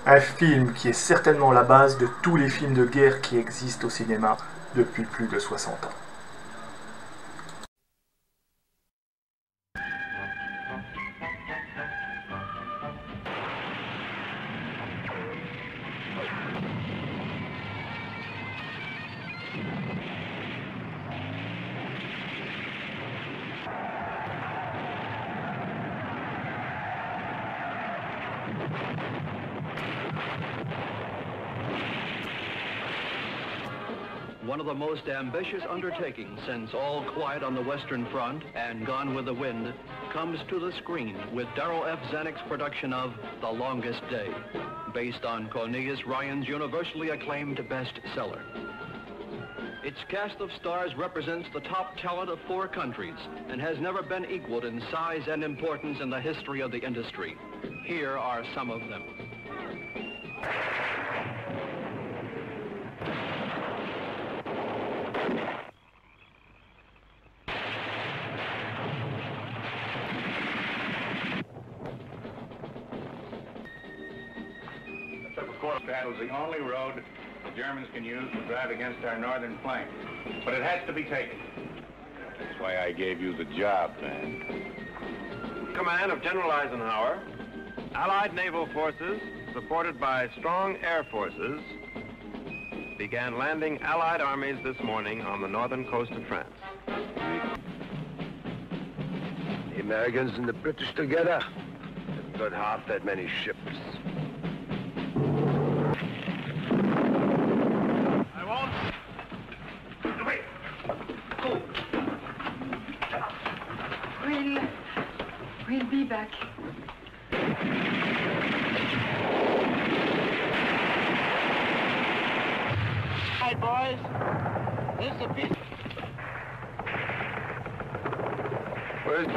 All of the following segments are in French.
Un film qui est certainement la base de tous les films de guerre qui existent au cinéma depuis plus de 60 ans. One of the most ambitious undertakings since All Quiet on the Western Front and Gone with the Wind comes to the screen with Darryl F. Zanuck's production of The Longest Day, based on Cornelius Ryan's universally acclaimed bestseller. Its cast of stars represents the top talent of 4 countries and has never been equaled in size and importance in the history of the industry. Here are some of them. That was the only road the Germans can use to drive against our northern flank. But it has to be taken. That's why I gave you the job, man. Command of General Eisenhower, Allied naval forces, supported by strong air forces, began landing Allied armies this morning on the northern coast of France. The Americans and the British together have got half that many ships. We'll be back. Hi, boys. This is a piece. Where's...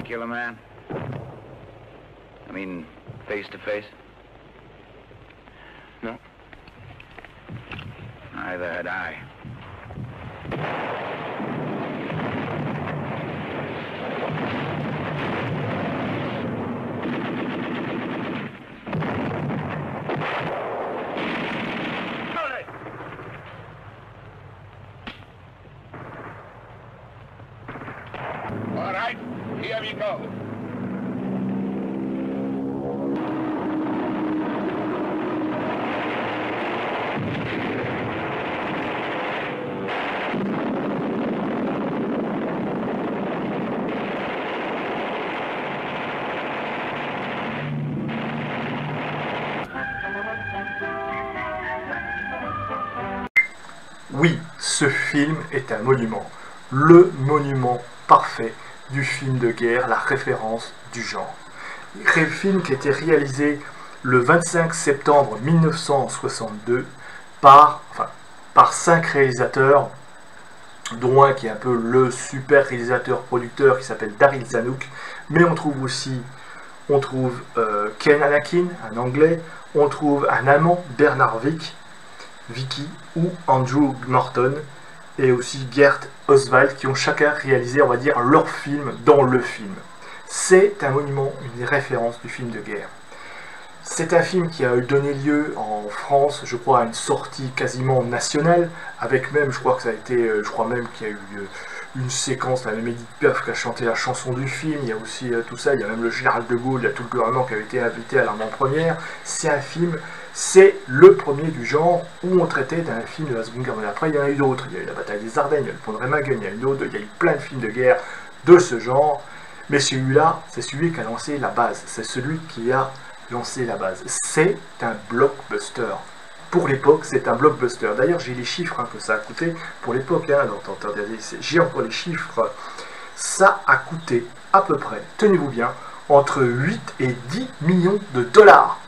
Kill a man? I mean, face to face? No. Neither had I. All right, here we go. Oui, ce film est un monument. Le monument parfait du film de guerre, la référence du genre. Un film qui a été réalisé le 25 septembre 1962 par 5 réalisateurs, dont un qui est un peu le super réalisateur-producteur qui s'appelle Darryl Zanuck, mais on trouve aussi Ken Anakin, un anglais, on trouve un allemand, Bernard Vicky ou Andrew Morton, et aussi Gert Oswald, qui ont chacun réalisé, on va dire, leur film dans le film. C'est un monument, une référence du film de guerre. C'est un film qui a donné lieu en France, je crois, à une sortie quasiment nationale, avec même, je crois que ça a été, je crois même qu'il y a eu une séquence, la même Edith Piaf qui a chanté la chanson du film, il y a aussi tout ça, il y a même le général de Gaulle, il y a tout le gouvernement qui avait été invité à l'avant-première. C'est un film, c'est le premier du genre où on traitait d'un film de la Seconde Guerre mondiale. Après, il y en a eu d'autres, il y a eu la bataille des Ardennes, il y a eu le pont de Remagen, il y a eu plein de films de guerre de ce genre, mais celui-là, c'est celui qui a lancé la base, c'est celui qui a lancé la base. C'est un blockbuster. Pour l'époque, c'est un blockbuster. D'ailleurs, j'ai les chiffres que ça a coûté pour l'époque. J'ai encore les chiffres. Ça a coûté à peu près, tenez-vous bien, entre 8 et 10 millions de dollars.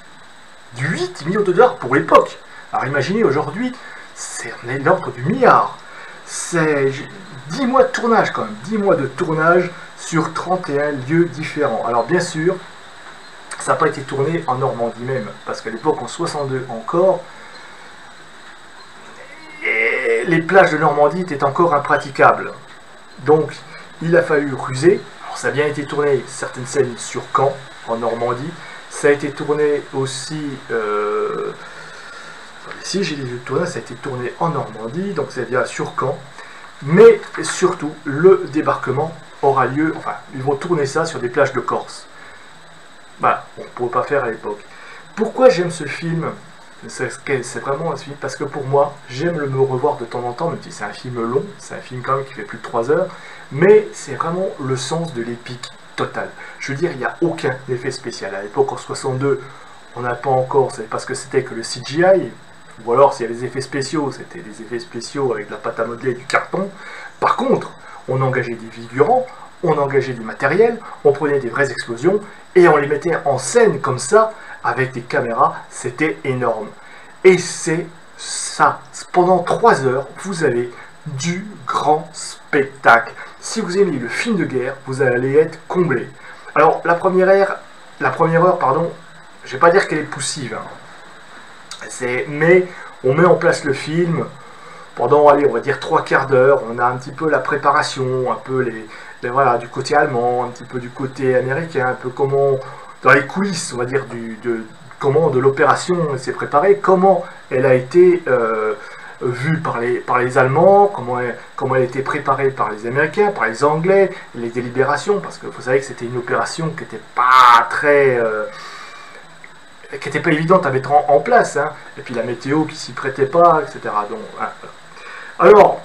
8 millions de dollars pour l'époque. Alors imaginez aujourd'hui, c'est l'ordre du milliard. C'est 10 mois de tournage quand même. 10 mois de tournage sur 31 lieux différents. Alors bien sûr, ça n'a pas été tourné en Normandie même, parce qu'à l'époque, en 62 encore, les plages de Normandie étaient encore impraticables. Donc, il a fallu ruser. Alors ça a bien été tourné, certaines scènes sur Caen, en Normandie. Ça a été tourné aussi... ici, j'ai vu tourner, ça a été tourné en Normandie, donc c'est bien sur Caen. Mais surtout, le débarquement aura lieu... Enfin, ils vont tourner ça sur des plages de Corse. Voilà, on ne pouvait pas faire à l'époque. Pourquoi j'aime ce film? C'est vraiment un film parce que pour moi, j'aime le me revoir de temps en temps, même si c'est un film long, c'est un film quand même qui fait plus de 3 heures, mais c'est vraiment le sens de l'épique total. Je veux dire, il n'y a aucun effet spécial. À l'époque, en 62, on n'a pas encore, c'est parce que c'était que le CGI, ou alors s'il y a des effets spéciaux, c'était des effets spéciaux avec de la pâte à modeler et du carton. Par contre, on engageait des figurants, on engageait du matériel, on prenait des vraies explosions, et on les mettait en scène comme ça, avec des caméras, c'était énorme. Et c'est ça. Pendant 3 heures, vous avez du grand spectacle. Si vous aimez le film de guerre, vous allez être comblé. Alors, la première heure, je ne vais pas dire qu'elle est poussive, hein. Mais on met en place le film pendant, allez, on va dire 3/4 d'heure. On a un petit peu la préparation, un peu voilà, du côté allemand, un petit peu du côté américain, un peu comment... dans les coulisses, on va dire, comment de l'opération s'est préparée, comment elle a été vue par les Allemands, comment elle a été préparée par les Américains, par les Anglais, les délibérations, parce que vous savez que c'était une opération qui n'était pas très... qui n'était pas évidente à mettre en place, hein. Et puis la météo qui s'y prêtait pas, etc. Donc, hein. Alors,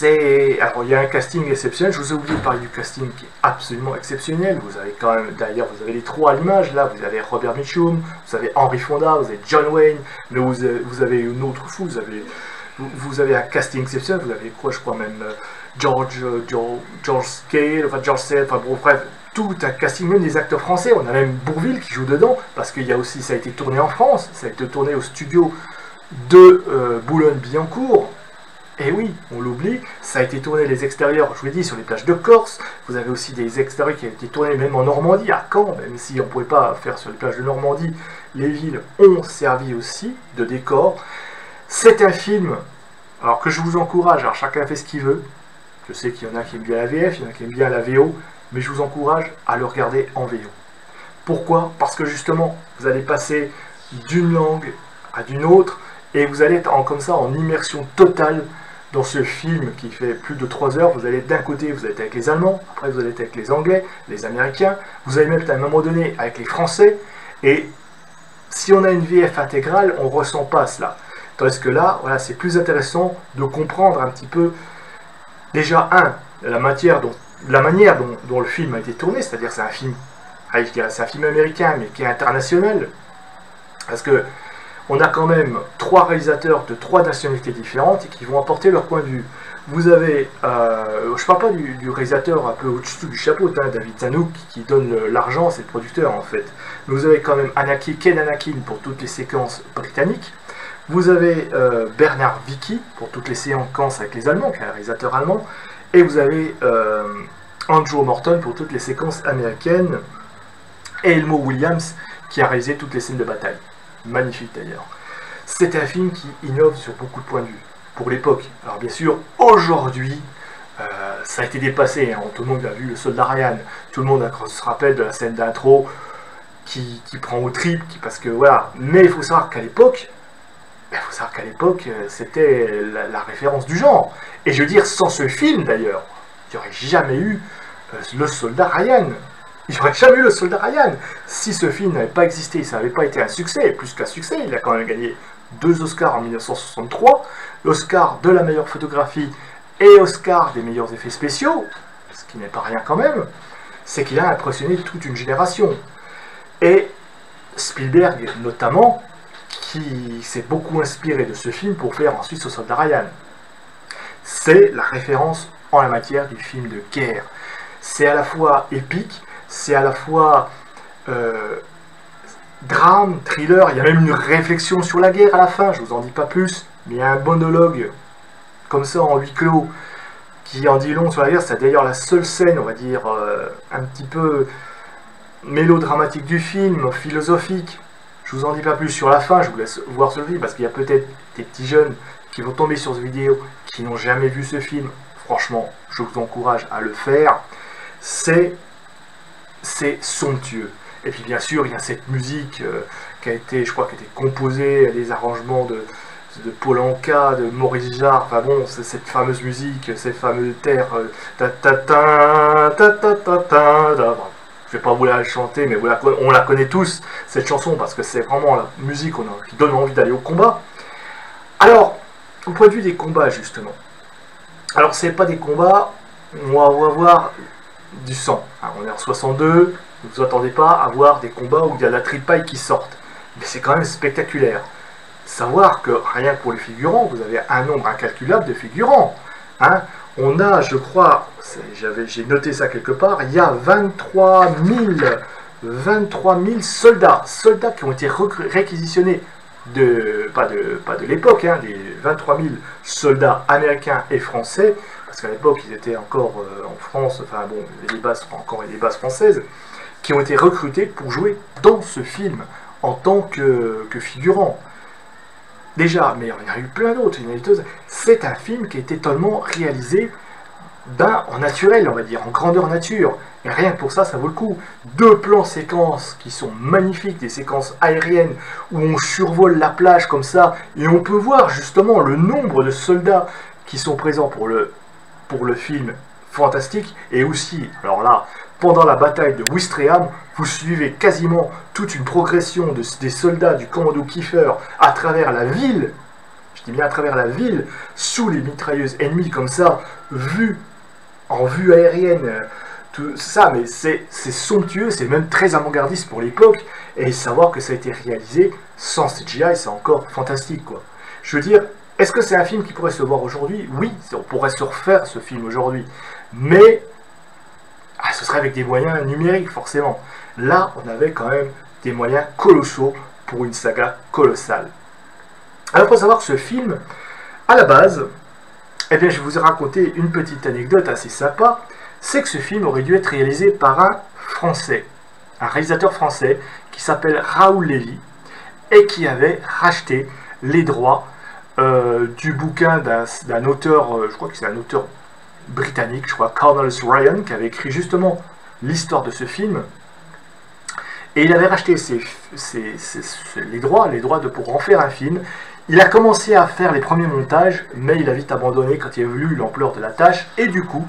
il y a un casting exceptionnel. Je vous ai oublié de parler du casting qui est absolument exceptionnel. Vous avez quand même, d'ailleurs, vous avez les 3 à l'image. Là, vous avez Robert Mitchum, vous avez Henry Fonda, vous avez John Wayne, mais vous avez une autre fou. Vous avez un casting exceptionnel. Vous avez quoi, je crois même George Scale, enfin George Sale, enfin bon, bref, tout un casting, même des acteurs français. On a même Bourvil qui joue dedans, parce qu'il y a aussi, ça a été tourné en France, ça a été tourné au studio de Boulogne-Billancourt. Et oui, on l'oublie, ça a été tourné les extérieurs, je vous l'ai dit, sur les plages de Corse. Vous avez aussi des extérieurs qui ont été tournés même en Normandie, à Caen, même si on ne pouvait pas faire sur les plages de Normandie. Les villes ont servi aussi de décor. C'est un film, alors que je vous encourage, alors chacun fait ce qu'il veut. Je sais qu'il y en a qui aiment bien la VF, il y en a qui aiment bien la VO, mais je vous encourage à le regarder en VO. Pourquoi? Parce que justement, vous allez passer d'une langue à d'une autre, et vous allez être comme ça en immersion totale dans ce film qui fait plus de 3 heures. Vous allez être d'un côté, vous allez être avec les Allemands, après vous allez être avec les Anglais, les Américains, vous allez même être à un moment donné avec les Français, et si on a une VF intégrale, on ne ressent pas cela. Tandis que là, voilà, c'est plus intéressant de comprendre un petit peu, déjà, la manière dont le film a été tourné, c'est-à-dire c'est un film, allez, je dirais, c'est un film américain, mais qui est international, parce que on a quand même 3 réalisateurs de 3 nationalités différentes et qui vont apporter leur point de vue. Vous avez, je ne parle pas du réalisateur un peu au-dessus du chapeau, hein, David Zanuck, qui donne l'argent, c'est le producteur en fait. Mais vous avez quand même Ken Anakin pour toutes les séquences britanniques. Vous avez Bernard Vicki pour toutes les séquences avec les Allemands, qui est un réalisateur allemand. Et vous avez Andrew Morton pour toutes les séquences américaines. Et Elmo Williams qui a réalisé toutes les scènes de bataille. Magnifique d'ailleurs. C'est un film qui innove sur beaucoup de points de vue, pour l'époque. Alors bien sûr, aujourd'hui, ça a été dépassé, hein. Tout le monde a vu le soldat Ryan, tout le monde se rappelle de la scène d'intro qui prend au trip, parce que voilà. Mais il faut savoir qu'à l'époque, c'était la référence du genre. Et je veux dire, sans ce film d'ailleurs, il n'y aurait jamais eu le soldat Ryan. Il n'y aurait jamais eu le soldat Ryan. Si ce film n'avait pas existé, ça n'avait pas été un succès, plus qu'un succès, il a quand même gagné 2 Oscars en 1963, l'Oscar de la meilleure photographie et Oscar des meilleurs effets spéciaux, ce qui n'est pas rien quand même, c'est qu'il a impressionné toute une génération. Et Spielberg, notamment, qui s'est beaucoup inspiré de ce film pour faire ensuite ce soldat Ryan. C'est la référence en la matière du film de guerre. C'est à la fois épique, c'est à la fois drame, thriller, il y a même une réflexion sur la guerre à la fin, je vous en dis pas plus, mais il y a un monologue comme ça en huis clos qui en dit long sur la guerre. C'est d'ailleurs la seule scène, on va dire, un petit peu mélodramatique du film, philosophique. Je vous en dis pas plus sur la fin, je vous laisse voir ce film, parce qu'il y a peut-être des petits jeunes qui vont tomber sur cette vidéo, qui n'ont jamais vu ce film. Franchement, je vous encourage à le faire. C'est somptueux. Et puis bien sûr, il y a cette musique qui a été, je crois, qui a été composée, des arrangements de Paul Anka, de Maurice Jarre, enfin bon, c'est cette fameuse musique, ces fameux terres, je vais pas vous la chanter, mais on la connaît tous, cette chanson, parce que c'est vraiment la musique qui donne envie d'aller au combat. Alors, au point de vue des combats, justement, alors c'est pas des combats, on va avoir du sang, hein, on est en 62, ne vous attendez pas à voir des combats où il y a la tripaille qui sortent, mais c'est quand même spectaculaire. Savoir que rien que pour les figurants, vous avez un nombre incalculable de figurants. Hein. On a, je crois, j'ai noté ça quelque part, il y a 23 000 soldats qui ont été réquisitionnés pas de l'époque, hein, des 23 000 soldats américains et français, parce qu'à l'époque ils étaient encore en France, enfin bon, les bases françaises, qui ont été recrutés pour jouer dans ce film en tant que figurants. Déjà, mais il y en a eu plein d'autres. C'est un film qui a été totalement réalisé en naturel, on va dire, en grandeur nature. Et rien que pour ça, ça vaut le coup. 2 plans séquences qui sont magnifiques, des séquences aériennes où on survole la plage comme ça, et on peut voir justement le nombre de soldats qui sont présents pour le film fantastique. Et aussi, alors là, pendant la bataille de Ouistreham, vous suivez quasiment toute une progression des soldats du commando Kiefer à travers la ville, je dis bien à travers la ville, sous les mitrailleuses ennemies comme ça, en vue aérienne, tout ça, mais c'est somptueux, c'est même très avant-gardiste pour l'époque, et savoir que ça a été réalisé sans CGI, c'est encore fantastique, quoi. Je veux dire, est-ce que c'est un film qui pourrait se voir aujourd'hui? Oui, on pourrait se refaire ce film aujourd'hui, mais ce serait avec des moyens numériques, forcément. Là, on avait quand même des moyens colossaux pour une saga colossale. Alors, il faut savoir que ce film, à la base, eh bien, je vous ai raconté une petite anecdote assez sympa, c'est que ce film aurait dû être réalisé par un Français, un réalisateur français qui s'appelle Raoul Lévy, et qui avait racheté les droits du bouquin d'un auteur, je crois que c'est un auteur britannique, je crois, Cornelius Ryan, qui avait écrit justement l'histoire de ce film, et il avait racheté les droits pour en faire un film. Il a commencé à faire les premiers montages, mais il a vite abandonné quand il a vu l'ampleur de la tâche, et du coup,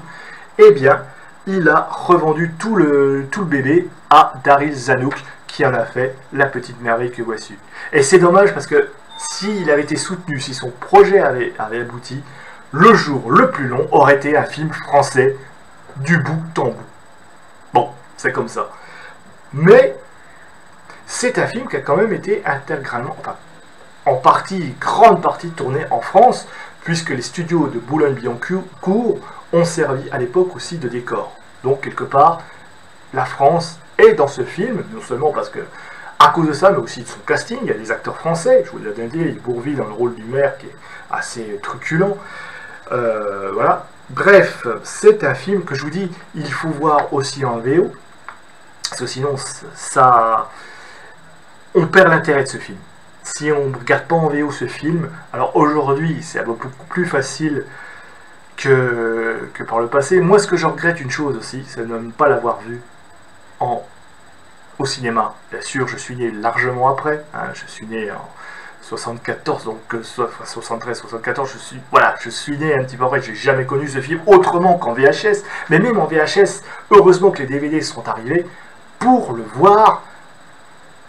eh bien, il a revendu tout le bébé à Daryl Zanuck, qui en a fait la petite merveille que voici. Et c'est dommage parce que s'il avait été soutenu, si son projet avait abouti, le jour le plus long aurait été un film français du bout en bout. Bon, c'est comme ça. Mais c'est un film qui a quand même été intégralement, enfin, en partie, grande partie tourné en France, puisque les studios de Boulogne-Billancourt ont servi à l'époque aussi de décor. Donc quelque part, la France est dans ce film, non seulement parce que à cause de ça, mais aussi de son casting, il y a des acteurs français, je vous l'ai déjà dit, il y a Bourvil dans le rôle du maire qui est assez truculent. Voilà. Bref, c'est un film que je vous dis, il faut voir aussi en VO, parce que sinon, on perd l'intérêt de ce film. Si on ne regarde pas en VO ce film, alors aujourd'hui, c'est beaucoup plus facile que par le passé. Moi, ce que je regrette une chose aussi, c'est de ne pas l'avoir vu au cinéma. Bien sûr, je suis né largement après, hein, je suis né en 74, donc 73, 74, je suis né un petit peu après, j'ai jamais connu ce film autrement qu'en VHS, mais même en VHS, heureusement que les DVD sont arrivés pour le voir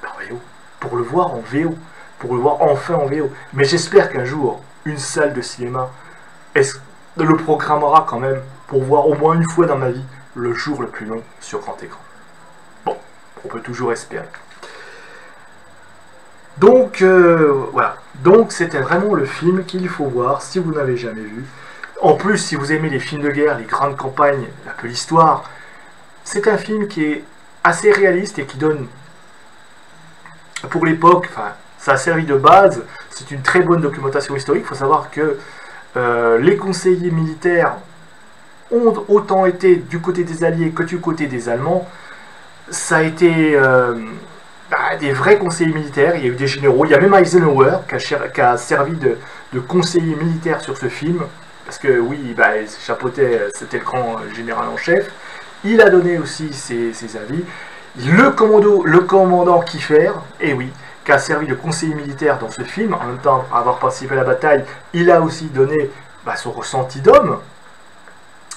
en VO, pour le voir en VO, pour le voir enfin en VO. Mais j'espère qu'un jour, une salle de cinéma le programmera quand même pour voir au moins une fois dans ma vie le jour le plus long sur grand écran. Bon, on peut toujours espérer. Donc, voilà. Donc, c'était vraiment le film qu'il faut voir si vous n'avez jamais vu. En plus, si vous aimez les films de guerre, les grandes campagnes, un peu l'histoire, c'est un film qui est assez réaliste et qui donne, pour l'époque, enfin, ça a servi de base. C'est une très bonne documentation historique. Il faut savoir que les conseillers militaires ont autant été du côté des Alliés que du côté des Allemands. Ça a été des vrais conseillers militaires. Il y a eu des généraux. Il y a même Eisenhower qui a servi de conseiller militaire sur ce film. parce que oui, bah, il chapeautait, c'était le grand général en chef. Il a donné aussi ses avis. Le commandant Kiefer, et oui, qui a servi de conseiller militaire dans ce film, en même temps avoir participé à la bataille, il a aussi donné son ressenti d'homme.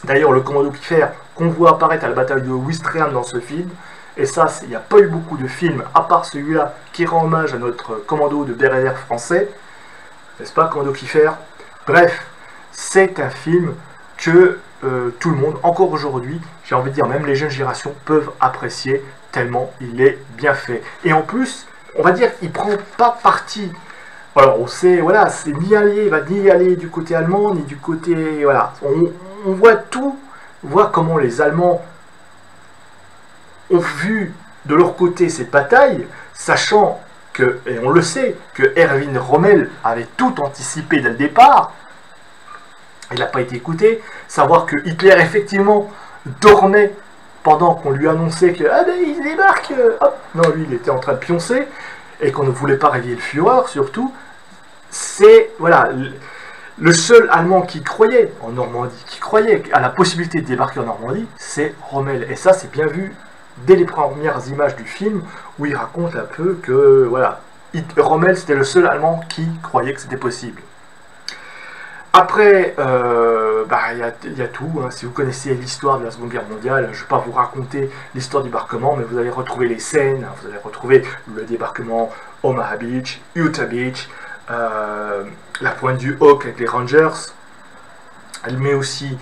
D'ailleurs, le commando Kiefer qu'on voit apparaître à la bataille de Ouistreham dans ce film, et ça, il n'y a pas eu beaucoup de films, à part celui-là, qui rend hommage à notre commando de BRR français, n'est-ce pas, commando Kiefer? Bref, c'est un film que tout le monde, encore aujourd'hui, j'ai envie de dire, même les jeunes générations peuvent apprécier, tellement il est bien fait. Et en plus, on va dire, il prend pas parti. Alors, on sait, voilà, c'est ni allié, il va ni aller du côté allemand, ni du côté, voilà. On voit tout, on voit comment les Allemands ont vu de leur côté cette bataille, sachant que, et on le sait, que Erwin Rommel avait tout anticipé dès le départ. Il n'a pas été écouté. Savoir que Hitler, effectivement, dormait pendant qu'on lui annonçait que ah ben il débarque, hop. Non, lui il était en train de pioncer et qu'on ne voulait pas réveiller le Führer surtout. C'est voilà le seul Allemand qui croyait en Normandie, qui croyait à la possibilité de débarquer en Normandie, c'est Rommel. Et ça c'est bien vu dès les premières images du film où il raconte un peu que voilà Rommel c'était le seul Allemand qui croyait que c'était possible. Après, y a tout. Hein. Si vous connaissez l'histoire de la Seconde Guerre mondiale, je ne vais pas vous raconter l'histoire du débarquement, mais vous allez retrouver les scènes, hein. Vous allez retrouver le débarquement Omaha Beach, Utah Beach, la pointe du Hawk avec les Rangers, mais aussi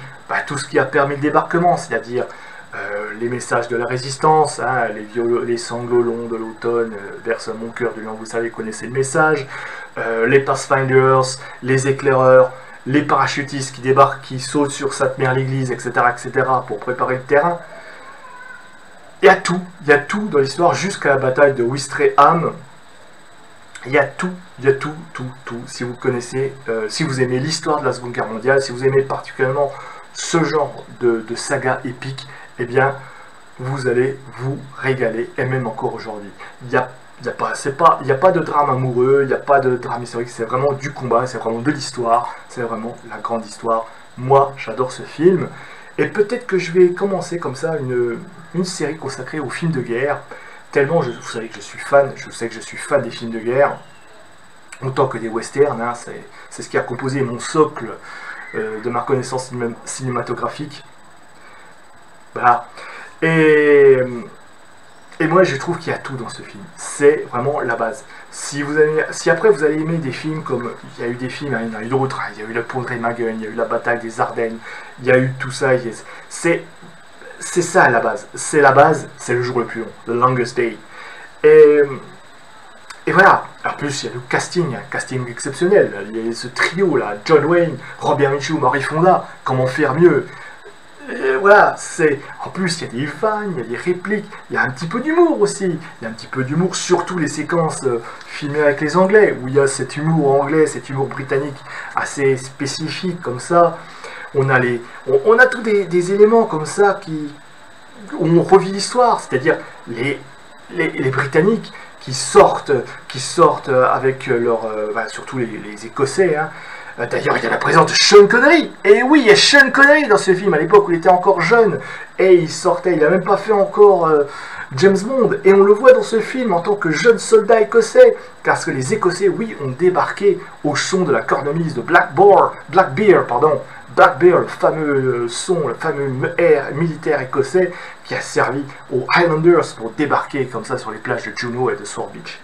tout ce qui a permis le débarquement, c'est-à-dire les messages de la résistance, hein, les sanglots longs de l'automne versent mon cœur du lion, vous savez, connaissez le message, les Pathfinders, les éclaireurs, les parachutistes qui débarquent, qui sautent sur Sainte-Mère-l'Église, etc., pour préparer le terrain. Il y a tout dans l'histoire, jusqu'à la bataille de Ouistreham. Il y a tout. Si vous connaissez, si vous aimez l'histoire de la Seconde Guerre mondiale, si vous aimez particulièrement ce genre de saga épique, eh bien, vous allez vous régaler, et même encore aujourd'hui. Il n'y a pas de drame amoureux, il n'y a pas de drame historique, c'est vraiment du combat, c'est vraiment de l'histoire, c'est vraiment la grande histoire. Moi, j'adore ce film, et peut-être que je vais commencer comme ça une série consacrée aux films de guerre, tellement vous savez que je suis fan, des films de guerre, autant que des westerns, hein, c'est ce qui a composé mon socle de ma connaissance cinématographique. Voilà. Et moi je trouve qu'il y a tout dans ce film, c'est vraiment la base. Si après vous allez aimer des films comme, il y a eu des films, il y en a eu d'autres, il y a eu le pont de Remagen, il y a eu la bataille des Ardennes, il y a eu tout ça, c'est ça la base, c'est le jour le plus long, the longest day. Et voilà, en plus il y a le casting, un casting exceptionnel, il y a ce trio là, John Wayne, Robert Mitchum, Henry Fonda, comment faire mieux? Voilà, en plus il y a des vannes, il y a des répliques, il y a un petit peu d'humour aussi, il y a un petit peu d'humour, surtout les séquences filmées avec les Anglais, où il y a cet humour anglais, cet humour britannique assez spécifique comme ça. On a tous des éléments comme ça où on revit l'histoire, c'est-à-dire les Britanniques qui sortent avec surtout les Écossais, hein. D'ailleurs, il y a la présence de Sean Connery. Et oui, il y a Sean Connery dans ce film, à l'époque où il était encore jeune. Et il n'a même pas fait encore James Bond. Et on le voit dans ce film en tant que jeune soldat écossais. Parce que les Écossais, oui, ont débarqué au son de la cornemuse de Black Bear, le fameux son, le fameux air militaire écossais qui a servi aux Highlanders pour débarquer comme ça sur les plages de Juno et de Sword Beach.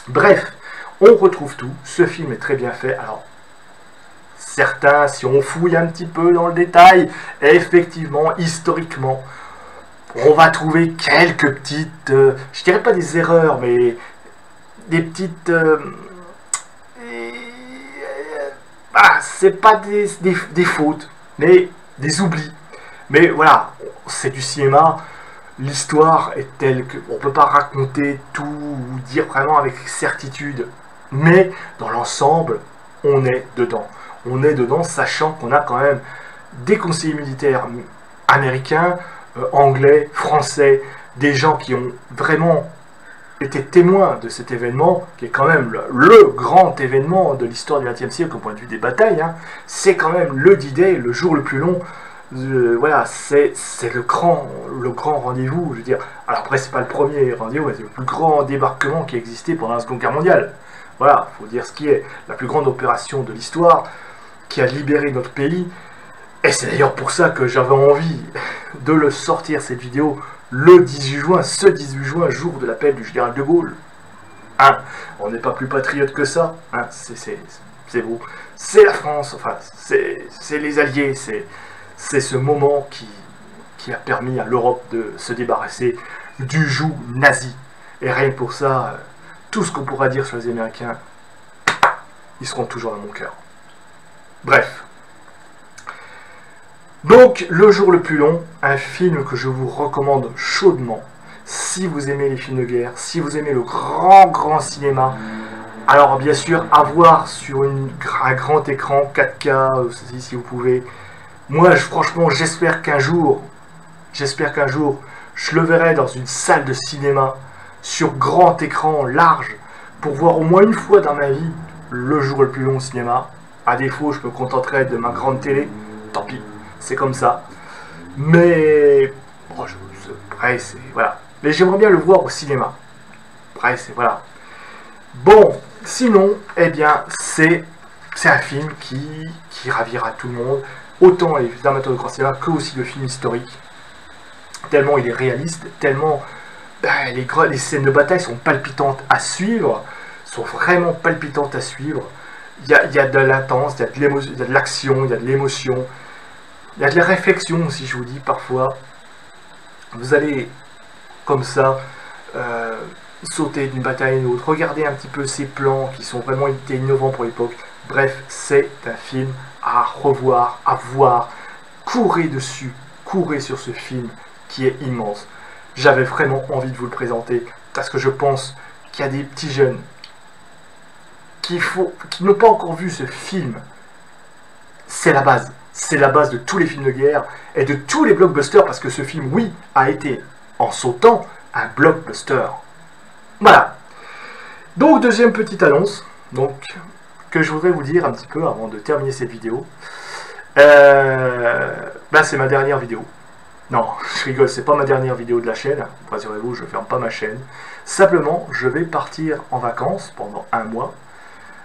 Bref, on retrouve tout. Ce film est très bien fait. Alors, certains, si on fouille un petit peu dans le détail, effectivement, historiquement, on va trouver quelques petites, je dirais pas des erreurs, mais des petites, c'est pas des fautes, mais des oublis. Mais voilà, c'est du cinéma, l'histoire est telle qu'on ne peut pas raconter tout ou dire vraiment avec certitude. Mais dans l'ensemble, on est dedans. On est dedans, sachant qu'on a quand même des conseillers militaires américains, anglais, français, des gens qui ont vraiment été témoin de cet événement, qui est quand même le grand événement de l'histoire du XXe siècle au point de vue des batailles. Hein. C'est quand même le D-Day, le jour le plus long. Voilà, c'est le grand rendez-vous, je veux dire. Alors après, c'est pas le premier rendez-vous, mais c'est le plus grand débarquement qui a existé pendant la Seconde Guerre mondiale. Voilà, faut dire ce qui est. La plus grande opération de l'histoire qui a libéré notre pays. Et c'est d'ailleurs pour ça que j'avais envie de le sortir, cette vidéo, le 18 juin, ce 18 juin, jour de l'appel du général de Gaulle. Hein, on n'est pas plus patriote que ça. Hein, c'est beau. C'est la France, enfin, c'est les Alliés, c'est ce moment qui a permis à l'Europe de se débarrasser du joug nazi. Et rien que pour ça, tout ce qu'on pourra dire sur les Américains, ils seront toujours dans mon cœur. Bref. Donc, Le jour le plus long, un film que je vous recommande chaudement. Si vous aimez les films de guerre, si vous aimez le grand cinéma, alors bien sûr, à voir sur un grand écran, 4K, si vous pouvez. Moi, franchement, j'espère qu'un jour, je le verrai dans une salle de cinéma, sur grand écran, large, pour voir au moins une fois dans ma vie Le jour le plus long au cinéma. À défaut, je me contenterai de ma grande télé, tant pis, c'est comme ça. Mais, bon, après, c'est, voilà. Mais j'aimerais bien le voir au cinéma. Après, c'est, voilà. Bon, sinon, eh bien, c'est un film qui ravira tout le monde. Autant les amateurs de grand cinéma que aussi le film historique. Tellement il est réaliste, tellement les scènes de bataille sont palpitantes à suivre, sont vraiment palpitantes à suivre. Il y a de l'attente, il y a de l'émotion, il y a de l'action, il y a de l'émotion, il y a de la réflexion aussi, je vous dis, parfois. Vous allez, comme ça, sauter d'une bataille à une autre, regarder un petit peu ces plans qui sont vraiment innovants pour l'époque. Bref, c'est un film à revoir, à voir. Courez dessus, courez sur ce film qui est immense. J'avais vraiment envie de vous le présenter parce que je pense qu'il y a des petits jeunes qui n'ont pas encore vu ce film. C'est la base. C'est la base de tous les films de guerre et de tous les blockbusters parce que ce film, oui, a été, en sautant, un blockbuster. Voilà. Donc, deuxième petite annonce. Donc, que je voudrais vous dire un petit peu avant de terminer cette vidéo. C'est ma dernière vidéo. Non, je rigole, c'est pas ma dernière vidéo de la chaîne. Rassurez-vous, je ferme pas ma chaîne. Simplement, je vais partir en vacances pendant un mois.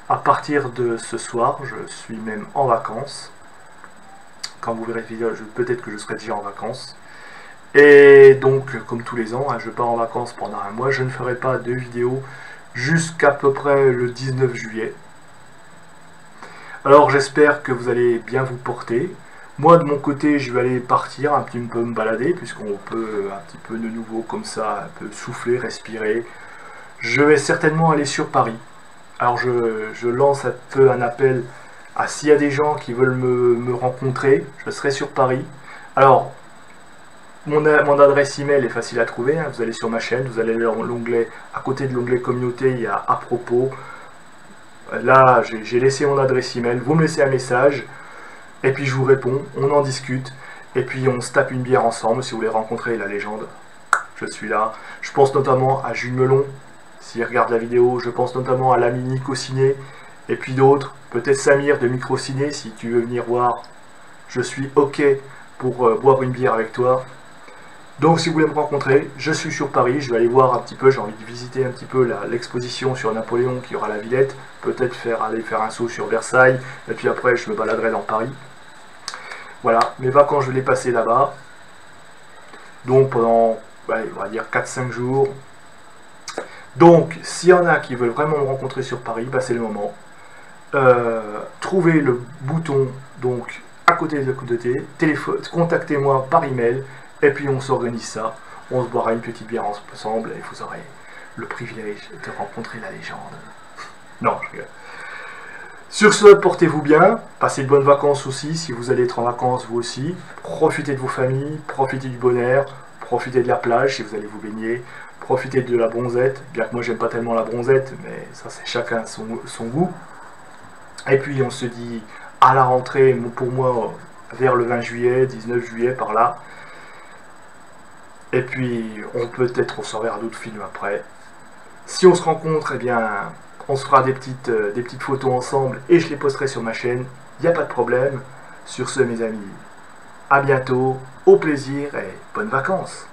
À partir de ce soir, je suis même en vacances. Quand vous verrez cette vidéo, peut-être que je serai déjà en vacances. Et donc, comme tous les ans, je pars en vacances pendant un mois. Je ne ferai pas de vidéo jusqu'à peu près le 19 juillet. Alors j'espère que vous allez bien vous porter. Moi de mon côté je vais aller partir un petit peu me balader puisqu'on peut un petit peu de nouveau comme ça, un peu souffler, respirer. Je vais certainement aller sur Paris. Alors je lance un peu un appel à s'il y a des gens qui veulent me rencontrer, je serai sur Paris. Alors mon adresse email est facile à trouver, hein. Vous allez sur ma chaîne, vous allez dans l'onglet, à côté de l'onglet communauté, il y a à propos. Là, j'ai laissé mon adresse email, vous me laissez un message, et puis je vous réponds, on en discute, et puis on se tape une bière ensemble si vous voulez rencontrer la légende. Je suis là. Je pense notamment à Jules Melon, s'il regarde la vidéo, je pense notamment à l'ami Nico Ciné, et puis d'autres, peut-être Samir de Microciné, si tu veux venir voir, je suis ok pour boire une bière avec toi. Donc si vous voulez me rencontrer, je suis sur Paris, je vais aller voir un petit peu, j'ai envie de visiter un petit peu l'exposition sur Napoléon qui aura à la Villette, peut-être aller faire un saut sur Versailles, et puis après je me baladerai dans Paris. Voilà, mes vacances je vais les passer là-bas, donc pendant, on va dire 4-5 jours. Donc s'il y en a qui veulent vraiment me rencontrer sur Paris, c'est le moment. Trouvez le bouton donc à côté de téléphone, contactez-moi par email. Et puis on s'organise ça, on se boira une petite bière ensemble et vous aurez le privilège de rencontrer la légende. Non, je rigole. Sur ce, portez-vous bien, passez de bonnes vacances aussi, si vous allez être en vacances vous aussi. Profitez de vos familles, profitez du bon air, profitez de la plage si vous allez vous baigner, profitez de la bronzette, bien que moi j'aime pas tellement la bronzette, mais ça c'est chacun son goût. Et puis on se dit à la rentrée, pour moi, vers le 20 juillet, 19 juillet, par là. Et puis, on se reverra d'autres films après. Si on se rencontre, eh bien, on se fera des petites photos ensemble et je les posterai sur ma chaîne. Il n'y a pas de problème. Sur ce, mes amis, à bientôt, au plaisir et bonnes vacances.